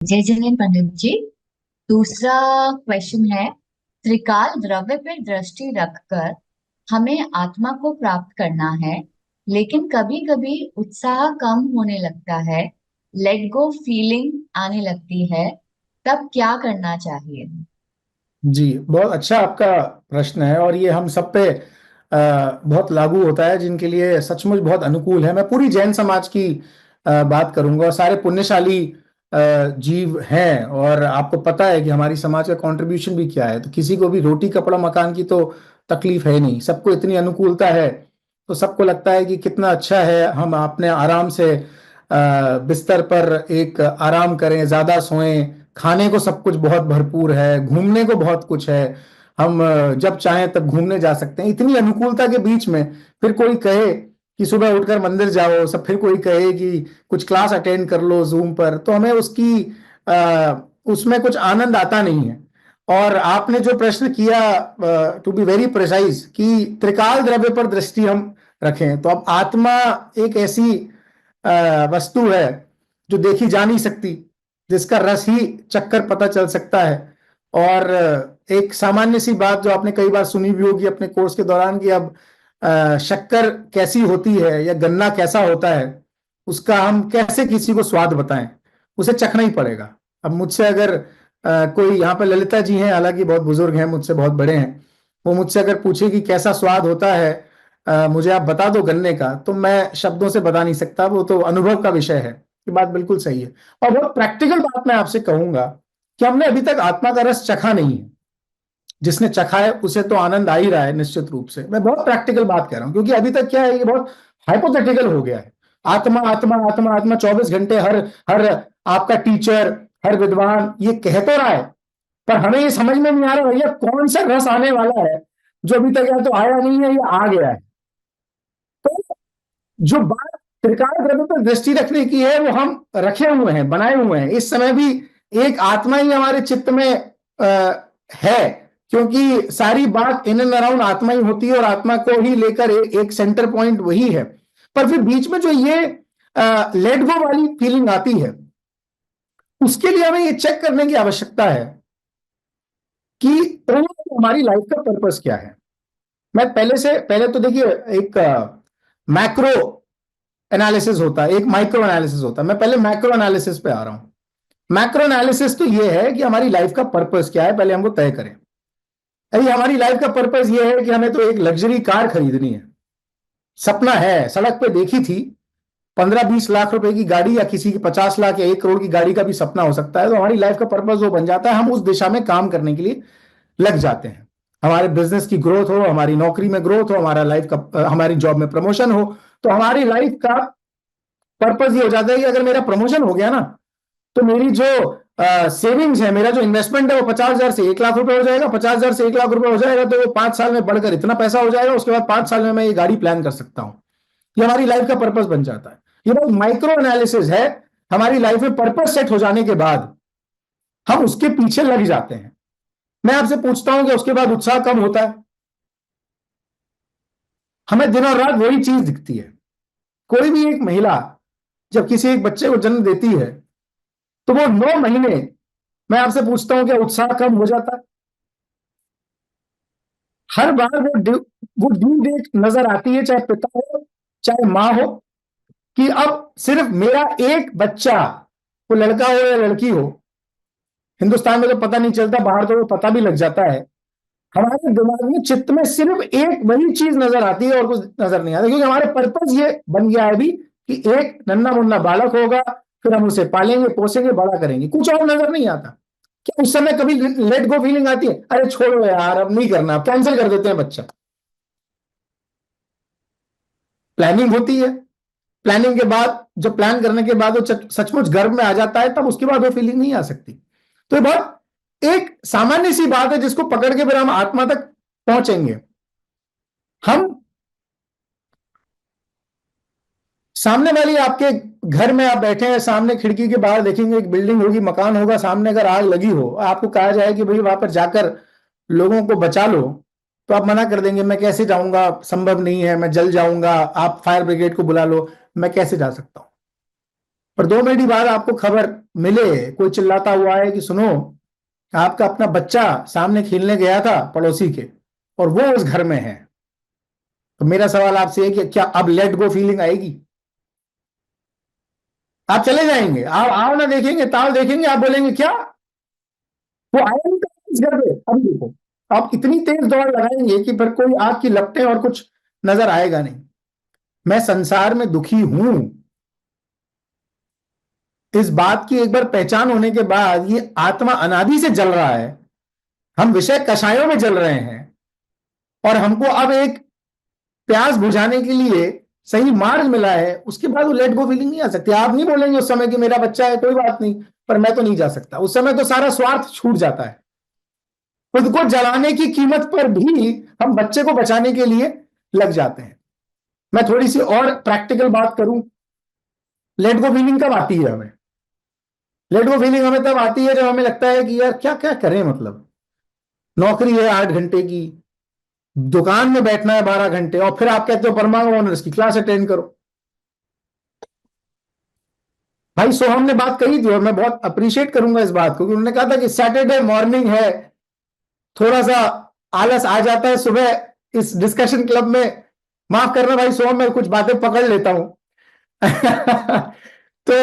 जय जगन पंडित जी। दूसरा क्वेश्चन है, त्रिकाल द्रव्य पर दृष्टि रखकर हमें आत्मा को प्राप्त करना है, लेकिन कभी कभी उत्साह कम होने लगता है, लेट गो फीलिंग आने लगती है, तब क्या करना चाहिए? जी, बहुत अच्छा आपका प्रश्न है और ये हम सब पे बहुत लागू होता है, जिनके लिए सचमुच बहुत अनुकूल है। मैं पूरी जैन समाज की बात करूंगा और सारे पुण्यशाली जीव हैं, और आपको पता है कि हमारी समाज का कंट्रीब्यूशन भी क्या है। तो किसी को भी रोटी कपड़ा मकान की तो तकलीफ है नहीं, सबको इतनी अनुकूलता है। तो सबको लगता है कि कितना अच्छा है, हम अपने आराम से बिस्तर पर एक आराम करें, ज्यादा सोएं, खाने को सब कुछ बहुत भरपूर है, घूमने को बहुत कुछ है, हम जब चाहें तब घूमने जा सकते हैं। इतनी अनुकूलता के बीच में फिर कोई कहे कि सुबह उठकर मंदिर जाओ, सब फिर कोई कहे कि कुछ क्लास अटेंड कर लो जूम पर, तो हमें उसमें कुछ आनंद आता नहीं है। और आपने जो प्रश्न किया, टू बी वेरी प्रिसाइज, कि त्रिकाल द्रव्य पर दृष्टि हम रखें, तो अब आत्मा एक ऐसी वस्तु है जो देखी जा नहीं सकती, जिसका रस ही चक्कर पता चल सकता है। और एक सामान्य सी बात जो आपने कई बार सुनी भी होगी अपने कोर्स के दौरान, कि अब शक्कर कैसी होती है या गन्ना कैसा होता है, उसका हम कैसे किसी को स्वाद बताएं। उसे चखना ही पड़ेगा। अब मुझसे अगर कोई, यहाँ पे ललिता जी हैं, हालांकि बहुत बुजुर्ग हैं, मुझसे बहुत बड़े हैं, वो मुझसे अगर पूछे कि कैसा स्वाद होता है, मुझे आप बता दो गन्ने का, तो मैं शब्दों से बता नहीं सकता, वो तो अनुभव का विषय है। ये बात बिल्कुल सही है। और बहुत प्रैक्टिकल बात मैं आपसे कहूंगा कि हमने अभी तक आत्मा का रस चखा नहीं है। जिसने चखा है उसे तो आनंद आ ही रहा है निश्चित रूप से। मैं बहुत प्रैक्टिकल बात कह रहा हूं, क्योंकि अभी तक क्या है, ये बहुत हाइपोथेटिकल हो गया है। आत्मा आत्मा आत्मा आत्मा 24 घंटे हर हर आपका टीचर, हर विद्वान ये कह तो रहा है, पर हमें ये समझ में नहीं आ रहा भैया कौन सा रस आने वाला है जो अभी तक या तो आया नहीं है या आ गया है। तो जो बात त्रिकाल द्रव्य पर दृष्टि रखने की है, वो हम रखे हुए हैं, बनाए हुए हैं। इस समय भी एक आत्मा ही हमारे चित्त में है, क्योंकि सारी बात इन एंड अराउंड आत्मा ही होती है, और आत्मा को ही लेकर एक सेंटर पॉइंट वही है। पर फिर बीच में जो ये लेट गो वाली फीलिंग आती है, उसके लिए हमें ये चेक करने की आवश्यकता है कि हमारी लाइफ का पर्पस क्या है। मैं पहले तो देखिए, एक मैक्रो एनालिसिस होता है, एक माइक्रो एनालिसिस होता है। मैं पहले मैक्रो एनालिसिस पे आ रहा हूं। मैक्रो एनालिसिस तो ये है कि हमारी लाइफ का पर्पस क्या है, पहले हमको तय करें। अरे हमारी लाइफ का पर्पस ये है कि हमें तो एक लग्जरी कार खरीदनी है, सपना है, सड़क पे देखी थी, 15-20 लाख रुपए की गाड़ी, या किसी की 50 लाख या 1 करोड़ की गाड़ी का भी सपना हो सकता है। तो हमारी लाइफ का पर्पस वो बन जाता है, हम उस दिशा में काम करने के लिए लग जाते हैं। हमारे बिजनेस की ग्रोथ हो, हमारी नौकरी में ग्रोथ हो, हमारा लाइफ का हमारी जॉब में प्रमोशन हो, तो हमारी लाइफ का पर्पस ये हो जाता है कि अगर मेरा प्रमोशन हो गया ना, तो मेरी जो सेविंग्स है, मेरा जो इन्वेस्टमेंट है, वो 50,000 से 1 लाख रुपए हो जाएगा। 50,000 से 1 लाख रुपए हो जाएगा तो वो 5 साल में बढ़कर इतना पैसा हो जाएगा। उसके बाद 5 साल में मैं ये गाड़ी प्लान कर सकता हूं। ये हमारी लाइफ का पर्पस बन जाता है। ये बहुत माइक्रो एनालिसिस है। हमारी लाइफ में पर्पस सेट हो जाने के बाद हम उसके पीछे लग जाते हैं। मैं आपसे पूछता हूं कि उसके बाद उत्साह कम होता है? हमें दिन और रात वही चीज दिखती है। कोई भी एक महिला जब किसी एक बच्चे को जन्म देती है, तो वो 9 महीने, मैं आपसे पूछता हूं क्या उत्साह कम हो जाता है? हर बार वो ड्यू डेट नजर आती है, चाहे पिता हो चाहे माँ हो, कि अब सिर्फ मेरा एक बच्चा, वो लड़का हो या लड़की हो, हिंदुस्तान में तो पता नहीं चलता, बाहर तो वो पता भी लग जाता है। हमारे दिमाग में चित्त में सिर्फ एक वही चीज नजर आती है और कुछ नजर नहीं आता, क्योंकि हमारे पर्पज ये बन गया है अभी कि एक नन्ना मुन्ना बालक होगा, फिर हम उसे पालेंगे पोसेंगे बड़ा करेंगे, कुछ और नजर नहीं आता। क्या उस समय कभी लेट गो फीलिंग आती है, अरे छोड़ो यार अब नहीं करना, कैंसिल कर देते हैं बच्चा? प्लानिंग होती है। प्लानिंग के बाद, जब प्लान करने के बाद वो सचमुच गर्भ में आ जाता है, तब उसके बाद वो फीलिंग नहीं आ सकती। तो ये बहुत एक सामान्य सी बात है, जिसको पकड़ के फिर हम आत्मा तक पहुंचेंगे। हम सामने वाली आपके घर में आप बैठे हैं, सामने खिड़की के बाहर देखेंगे एक बिल्डिंग होगी, मकान होगा, सामने अगर आग लगी हो, आपको कहा जाए कि भाई वहां पर जाकर लोगों को बचा लो, तो आप मना कर देंगे, मैं कैसे जाऊंगा, संभव नहीं है, मैं जल जाऊंगा, आप फायर ब्रिगेड को बुला लो, मैं कैसे जा सकता हूं? और 2 मिनट बाद आपको खबर मिले, कोई चिल्लाता हुआ है कि सुनो, आपका अपना बच्चा सामने खेलने गया था पड़ोसी के और वो उस घर में है, तो मेरा सवाल आपसे है कि क्या अब लेट गो फीलिंग आएगी? आप चले जाएंगे, आप आओ ना देखेंगे, ताव देखेंगे, आप बोलेंगे क्या वो आया नहीं था इस घर पे? अभी देखो, आप इतनी तेज दौड़ लगाएंगे कि फिर कोई आग की लपटें और कुछ नजर आएगा नहीं। मैं संसार में दुखी हूं, इस बात की एक बार पहचान होने के बाद ये आत्मा अनादि से जल रहा है, हम विषय कषायों में जल रहे हैं, और हमको अब एक प्यास बुझाने के लिए सही मार्ग मिला है, उसके बाद वो लेट गो फीलिंग नहीं आ सकती। आप नहीं बोलेंगे उस समय कि मेरा बच्चा है कोई बात नहीं, पर मैं तो नहीं जा सकता। उस समय तो सारा स्वार्थ छूट जाता है, खुद को जलाने की कीमत पर भी हम बच्चे को बचाने के लिए लग जाते हैं। मैं थोड़ी सी और प्रैक्टिकल बात करूं, लेट गो फीलिंग कब आती है हमें? लेट गो फीलिंग हमें तब आती है जब हमें लगता है कि यार क्या क्या करें, मतलब नौकरी है 8 घंटे की, दुकान में बैठना है 12 घंटे, और फिर आप कहते हो परमाणु ओनर्स की क्लास अटेंड करो। भाई सोहम ने बात कही थी और मैं बहुत अप्रिशिएट करूंगा इस बात को, कि उन्होंने कहा था कि सैटरडे मॉर्निंग है, थोड़ा सा आलस आ जाता है सुबह इस डिस्कशन क्लब में, माफ करना भाई सोहम, मैं कुछ बातें पकड़ लेता हूं। तो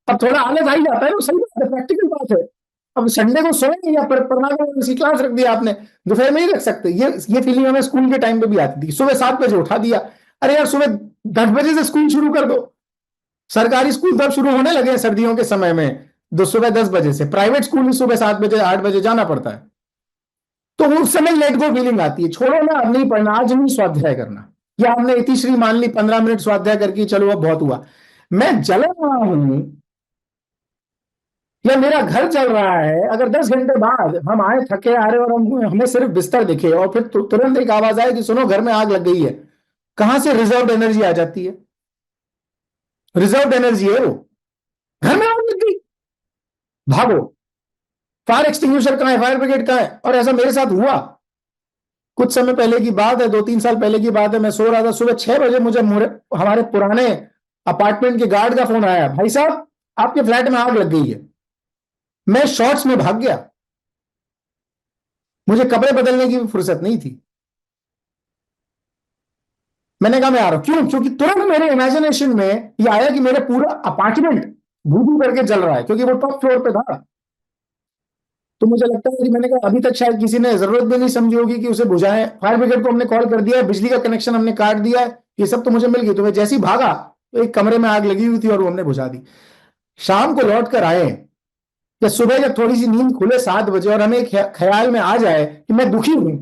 अब थोड़ा आलस आ ही जाता है, वो सही बात है, प्रैक्टिकल बात है। अब संडे को सोएंगे या परमाणु ओनर्स की क्लास रख दिया आपने, दोपहर में ही रख सकते। ये फीलिंग हमें स्कूल के टाइम पे भी आती थी, सुबह 7 बजे उठा दिया, अरे यार सुबह 10 बजे से स्कूल शुरू कर दो। सरकारी स्कूल तब शुरू होने लगे हैं सर्दियों के समय में, सुबह 10 बजे से, प्राइवेट स्कूल भी सुबह 7 बजे 8 बजे जाना पड़ता है। तो उस समय लेट गो फीलिंग आती है, छोड़ो ना अब नहीं पढ़ना, आज नहीं स्वाध्याय करना, या हमने इतिश्री मान ली 15 मिनट स्वाध्याय करके चलो अब बहुत हुआ। मैं जल रहा हूं या मेरा घर जल रहा है, अगर 10 घंटे बाद हम आए थके आ रहे और हमें सिर्फ बिस्तर दिखे और फिर तुरंत एक आवाज आए कि सुनो घर में आग लग गई है, कहां से रिजर्व एनर्जी आ जाती है? रिजर्व एनर्जी है वो, घर में आग लग गई, भागो, फायर एक्सटिंग्विशर कहां है, फायर ब्रिगेड कहां है? और ऐसा मेरे साथ हुआ, कुछ समय पहले की बात है, 2-3 साल पहले की बात है। मैं सो रहा था, सुबह 6 बजे मुझे हमारे पुराने अपार्टमेंट के गार्ड का फोन आया, भाई साहब आपके फ्लैट में आग लग गई है। मैं शॉर्ट्स में भाग गया, मुझे कपड़े बदलने की भी फुर्सत नहीं थी। मैंने कहा मैं आ रहा हूं, क्यों? क्योंकि तुरंत मेरे इमेजिनेशन में ये आया कि मेरे पूरा अपार्टमेंट भू भू करके जल रहा है, क्योंकि वो टॉप फ्लोर पे था। तो मुझे लगता है कि मैंने कहा अभी तक शायद किसी ने जरूरत भी नहीं समझी होगी कि उसे बुझाएं, फायर ब्रिगेड को हमने कॉल कर दिया है, बिजली का कनेक्शन हमने काट दिया है, ये सब तो मुझे मिल गई। तो मैं जैसे ही भागा तो एक कमरे में आग लगी हुई थी और वो हमने बुझा दी। शाम को लौट कर आए या सुबह जब थोड़ी सी नींद खुले 7 बजे और हमें ख्याल में आ जाए कि मैं दुखी हूं,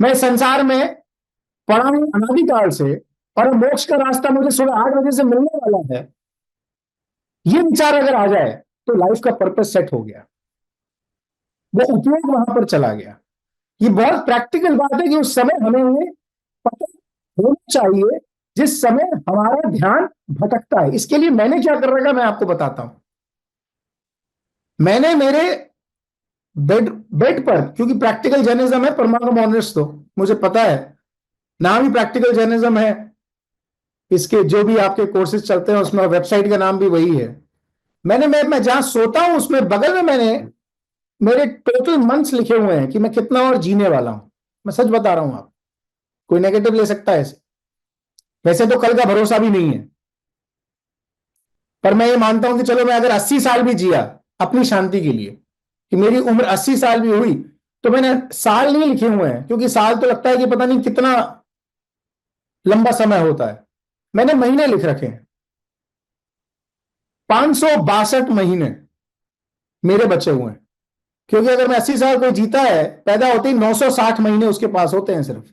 मैं संसार में पड़ा हूं अनादिकाल से, और मोक्ष का रास्ता मुझे सुबह 8 बजे से मिलने वाला है, ये विचार अगर आ जाए तो लाइफ का पर्पस सेट हो गया, वो उपयोग वहां पर चला गया। ये बहुत प्रैक्टिकल बात है कि उस समय हमें ये पता होना चाहिए जिस समय हमारा ध्यान भटकता है। इसके लिए मैंने क्या कर रखा मैं आपको बताता हूं। मैंने मेरे बेड बेड पर, क्योंकि प्रैक्टिकल जर्नलिज्म है परमाणु मॉनिटर्स, तो मुझे पता है नाम ही प्रैक्टिकल जर्नलिज्म है, इसके जो भी आपके कोर्सेज चलते हैं उसमें वेबसाइट का नाम भी वही है। मैं जहां सोता हूं उसमें बगल में मैंने मेरे टोटल मंथ्स लिखे हुए हैं कि मैं कितना और जीने वाला हूं। मैं सच बता रहा हूं, आप कोई नेगेटिव ले सकता है इसे, वैसे तो कल का भरोसा भी नहीं है, पर मैं ये मानता हूं कि चलो मैं अगर 80 साल भी जिया अपनी शांति के लिए, कि मेरी उम्र 80 साल भी हुई, तो मैंने साल नहीं लिखे हुए हैं, क्योंकि साल तो लगता है कि पता नहीं कितना लंबा समय होता है। मैंने महीने लिख रखे हैं, 562 महीने मेरे बचे हुए हैं, क्योंकि अगर मैं 80 साल कोई जीता है, पैदा होते ही 960 महीने उसके पास होते हैं सिर्फ।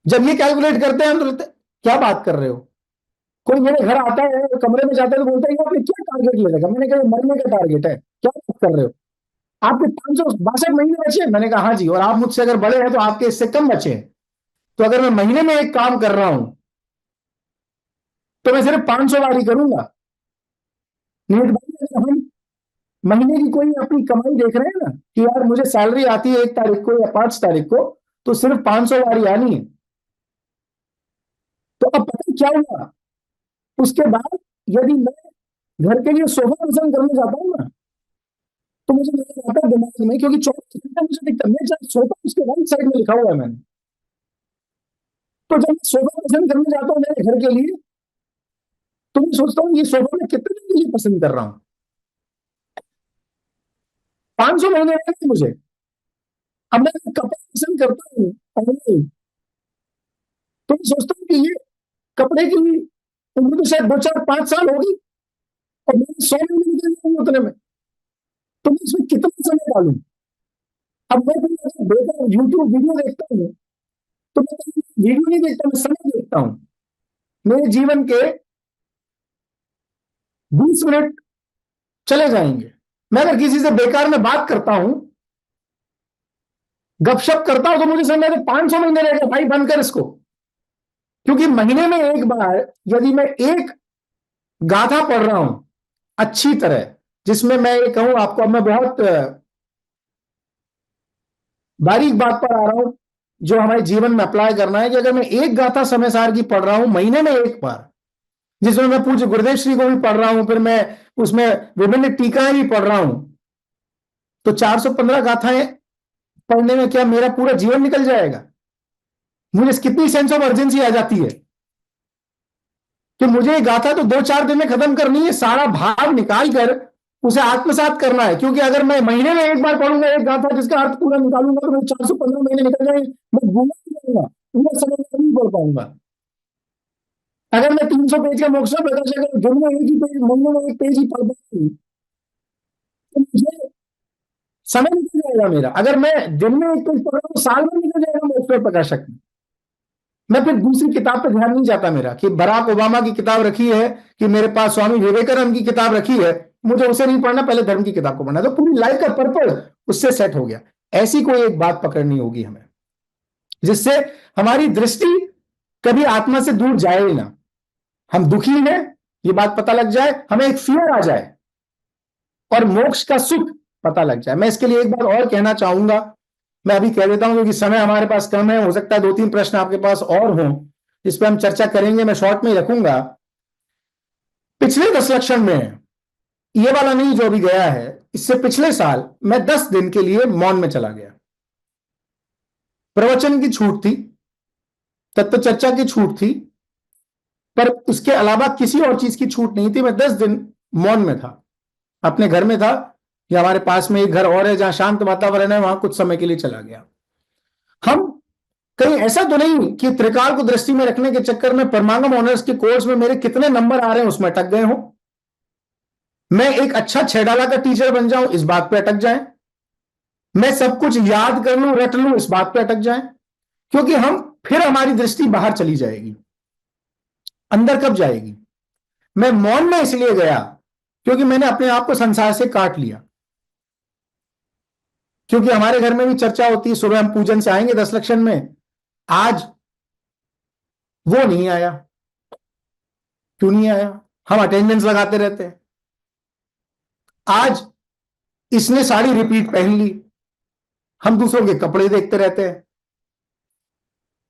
जब ये कैलकुलेट करते हैं हम तो लगता है क्या बात कर रहे हो। कोई मेरे घर आता है, कमरे में जाता है, तो बोलता है आपने क्या टारगेट ले रखा? मैंने कहा मरने का टारगेट है, क्या बात कर रहे हो, आपके 562 महीने बचे हैं? मैंने कहा हाँ जी, और आप मुझसे अगर बड़े हैं तो आपके इससे कम बचे हैं। तो अगर मैं महीने में एक काम कर रहा हूं तो मैं सिर्फ 500 बार ही करूंगा। नहीं तो हम महीने की कोई अपनी कमाई देख रहे हैं ना, कि यार मुझे सैलरी आती है 1 तारीख को या 5 तारीख को, तो सिर्फ 500 बार ही आनी है। तो अब पता क्या हुआ उसके बाद? यदि मैं घर के लिए सोफा पसंद करने जाता हूँ ना, तो मुझे नजर आता है दिमाग में, क्योंकि 24 घंटे मुझे दिखता है, मैं जब सोफा उसके राइट साइड में लिखा हुआ है मैंने। तो जब मैं सोफा पसंद करने जाता हूँ मेरे घर के लिए, तो मैं सोचता हूँ ये सोफा मैं कितने दिन के लिए पसंद कर रहा हूँ, 500 महीने रहेंगे मुझे। अब मैं कपड़ा पसंद करता हूँ ऑनलाइन, तो मैं सोचता हूँ कि ये कपड़े की उम्र तो शायद 2 4 5 साल होगी, और मेरे 100 महीने निकल जाएंगे उतने में, तो मैं इसमें कितना समय डालूं। अब मैं कोई बेकार यूट्यूब वीडियो देखता हूँ, तो मैं वीडियो नहीं देखता, मैं समय देखता हूँ। मेरे जीवन के 20 मिनट चले जाएंगे। मैं अगर किसी से बेकार में बात करता हूं, गपशप करता हूं, तो मुझे समझ में 500 महीने रहेगा भाई, बंद कर इसको। क्योंकि महीने में एक बार यदि मैं एक गाथा पढ़ रहा हूं अच्छी तरह, जिसमें मैं ये कहूं आपको, अब मैं बहुत बारीक बात पर आ रहा हूं जो हमारे जीवन में अप्लाई करना है, कि अगर मैं एक गाथा समय सार की पढ़ रहा हूं महीने में एक बार, जिसमें मैं पूज्य गुरुदेव श्री को भी पढ़ रहा हूं, फिर मैं उसमें विभिन्न टीकाएं भी पढ़ रहा हूं, तो 415 गाथाएं पढ़ने में क्या मेरा पूरा जीवन निकल जाएगा? मुझे कितनी सेंस ऑफ अर्जेंसी आ जाती है कि मुझे ये गाथा तो 2 4 दिन में खत्म करनी है, सारा भाव निकाल कर उसे आत्मसात करना है। क्योंकि अगर मैं महीने में एक बार पढ़ूंगा एक गाथा जिसका अर्थ पूरा निकालूंगा, तो मैं 415 महीने निकल जाएंगे, मैं भूल जाऊंगा, पूरा समय नहीं पढ़ पाऊंगा। अगर मैं 300 पेज का मोक्ष प्रकाश अगर दिन में एक ही पेज, महीने में एक पेज ही पढ़ पाऊंगी, तो मुझे समय निकल जाएगा मेरा। अगर मैं दिन में एक पेज पढ़ रहा हूँ, तो साल में निकल जाएगा मोक्ष प्रकाशक में। मैं फिर दूसरी किताब पर ध्यान नहीं जाता मेरा, कि बराक ओबामा की किताब रखी है, कि मेरे पास स्वामी विवेकानंद की किताब रखी है, मुझे उसे नहीं पढ़ना, पहले धर्म की किताब को पढ़ना। तो पूरी लाइफ का पर्पल उससे सेट हो गया। ऐसी कोई एक बात पकड़नी होगी हमें, जिससे हमारी दृष्टि कभी आत्मा से दूर जाए ही ना। हम दुखी हैं ये बात पता लग जाए, हमें एक फियर आ जाए, और मोक्ष का सुख पता लग जाए। मैं इसके लिए एक बात और कहना चाहूंगा, मैं अभी कह देता हूं क्योंकि समय हमारे पास कम है, हो सकता है 2 3 प्रश्न आपके पास और हों जिस पर हम चर्चा करेंगे, मैं शॉर्ट में ही रखूंगा। पिछले 10 लक्षण में, ये वाला नहीं जो अभी गया है, इससे पिछले साल मैं 10 दिन के लिए मौन में चला गया। प्रवचन की छूट थी, तत्व चर्चा की छूट थी, पर उसके अलावा किसी और चीज की छूट नहीं थी। मैं 10 दिन मौन में था, अपने घर में था, या हमारे पास में एक घर और है जहां शांत वातावरण है, वहां कुछ समय के लिए चला गया। हम कहीं ऐसा तो नहीं कि त्रिकाल को दृष्टि में रखने के चक्कर में परमांगम ऑनर्स के कोर्स में मेरे कितने नंबर आ रहे हैं उसमें अटक गए हो, मैं एक अच्छा 6 डाला का टीचर बन जाऊं इस बात पे अटक जाए, मैं सब कुछ याद कर लूं रट लूं इस बात पे अटक जाए। क्योंकि हम फिर हमारी दृष्टि बाहर चली जाएगी, अंदर कब जाएगी? मैं मौन में इसलिए गया क्योंकि मैंने अपने आप को संसार से काट लिया। क्योंकि हमारे घर में भी चर्चा होती है, सुबह हम पूजन से आएंगे 10 लक्षण में, आज वो नहीं आया, क्यों नहीं आया? हम अटेंडेंस लगाते रहते हैं। आज इसने साड़ी रिपीट पहन ली, हम दूसरों के कपड़े देखते रहते हैं।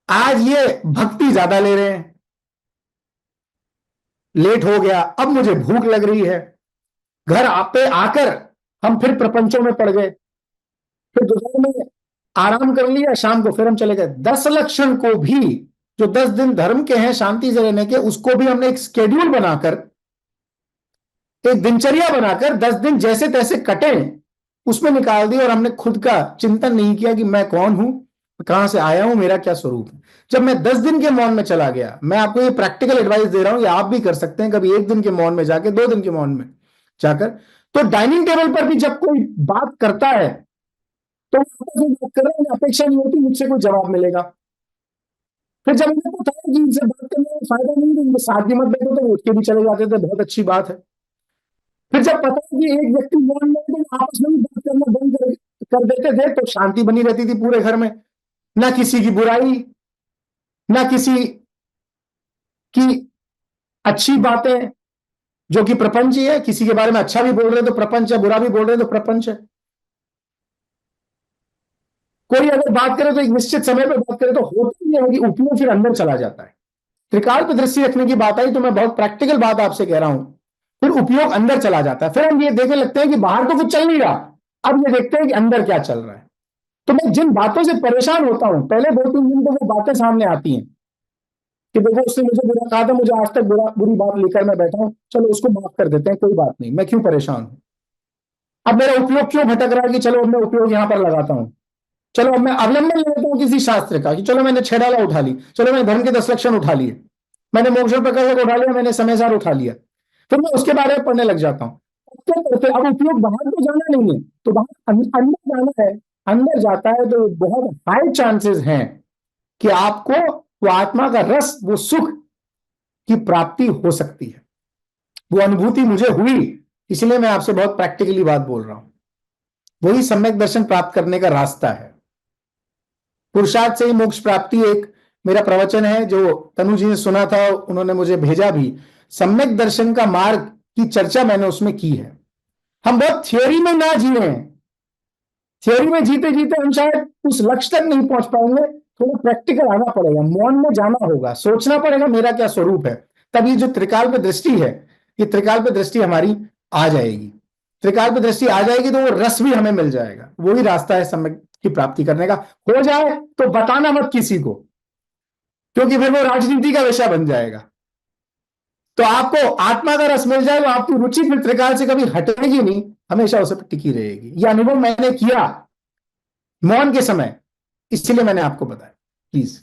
आज ये भक्ति ज्यादा ले रहे हैं, लेट हो गया, अब मुझे भूख लग रही है, घर पे आकर हम फिर प्रपंचों में पड़ गए, फिर दोपहर में आराम कर लिया, शाम को फिर हम चले गए। 10 लक्षण को भी, जो 10 दिन धर्म के हैं शांति से रहने के, उसको भी हमने एक स्केड्यूल बनाकर, एक दिनचर्या बनाकर 10 दिन जैसे तैसे कटे उसमें निकाल दिया, और हमने खुद का चिंतन नहीं किया कि मैं कौन हूं, कहां से आया हूं, मेरा क्या स्वरूप है। जब मैं 10 दिन के मौन में चला गया, मैं आपको ये प्रैक्टिकल एडवाइस दे रहा हूं, ये आप भी कर सकते हैं कभी, 1 दिन के मौन में जाके, 2 दिन के मौन में जाकर। तो डाइनिंग टेबल पर भी जब कोई बात करता है, तो बात कर रहे हैं, अपेक्षा नहीं होती मुझसे कोई जवाब मिलेगा। फिर जब मुझे पता है कि इनसे बात करने में फायदा नहीं, तो इनके साथ भी मत बैठो, तो उठ के भी चले जाते थे, बहुत अच्छी बात है। फिर जब पता है कि एक व्यक्ति मौन में है, तो आपस में भी बात करना बंद कर देते थे, तो शांति बनी रहती थी पूरे घर में, ना किसी की बुराई, ना किसी की अच्छी बातें, जो कि प्रपंच ही है। किसी के बारे में अच्छा भी बोल रहे तो प्रपंच है, बुरा भी बोल रहे तो प्रपंच है। कोई अगर बात करे तो एक निश्चित समय पर बात करे, तो होता ही है कि उपयोग फिर अंदर चला जाता है। त्रिकाल पे दृष्टि रखने की बात आई तो मैं बहुत प्रैक्टिकल बात आपसे कह रहा हूं, फिर उपयोग अंदर चला जाता है, फिर हम ये देखने लगते हैं कि बाहर तो कुछ चल नहीं रहा, अब ये देखते हैं कि अंदर क्या चल रहा है। तो मैं जिन बातों से परेशान होता हूं, पहले 2-3 दिन तो वो बातें सामने आती हैं कि देखो उसने मुझे बुरा कहा था, मुझे आज तक बुरी बात लेकर मैं बैठा हूं, चलो उसको माफ कर देते हैं, कोई बात नहीं, मैं क्यों परेशान हूं, अब मेरा उपयोग क्यों भटक रहा है कि चलो अब मैं उपयोग यहां पर लगाता हूं, चलो अब मैं अवलंबन लेता हूं किसी शास्त्र का कि चलो मैंने 6 डाला उठा ली, चलो मैंने धर्म के 10 लक्षण उठा लिए, मैंने मोक्ष प्रकरण उठा लिया, मैंने समय सार उठा लिया, फिर मैं उसके बारे में पढ़ने लग जाता हूं। तो करते अब उपयोग बाहर तो जाना नहीं है, तो बाहर अंदर जाना है, अंदर जाता है तो बहुत हाई चांसेस हैं कि आपको वो आत्मा का रस, वो सुख की प्राप्ति हो सकती है। वो अनुभूति मुझे हुई, इसलिए मैं आपसे बहुत प्रैक्टिकली बात बोल रहा हूं। वही सम्यक दर्शन प्राप्त करने का रास्ता है। पुरुषार्थ से ही मोक्ष प्राप्ति एक मेरा प्रवचन है जो तनु जी ने सुना था, उन्होंने मुझे भेजा भी। सम्यक दर्शन का मार्ग की चर्चा मैंने उसमें की है। हम बहुत थियोरी में ना जिए हैं, थियोरी में जीते जीते हम शायद उस लक्ष्य तक नहीं पहुंच पाएंगे, थोड़ा प्रैक्टिकल आना पड़ेगा, मौन में जाना होगा, सोचना पड़ेगा मेरा क्या स्वरूप है, तब ये जो त्रिकाल पे दृष्टि है, ये त्रिकाल पे दृष्टि हमारी आ जाएगी। त्रिकाल पे दृष्टि आ जाएगी तो वो रस भी हमें मिल जाएगा, वही रास्ता है सम्यक की प्राप्ति करने का। हो जाए तो बताना मत किसी को, क्योंकि फिर वो राजनीति का विषय बन जाएगा। तो आपको आत्मा का रस मिल जाए, वो आपकी रुचि फिर त्रिकाल से कभी हटेगी नहीं, हमेशा उसे टिकी रहेगी। यह अनुभव मैंने किया मौन के समय, इसलिए मैंने आपको बताया। प्लीज।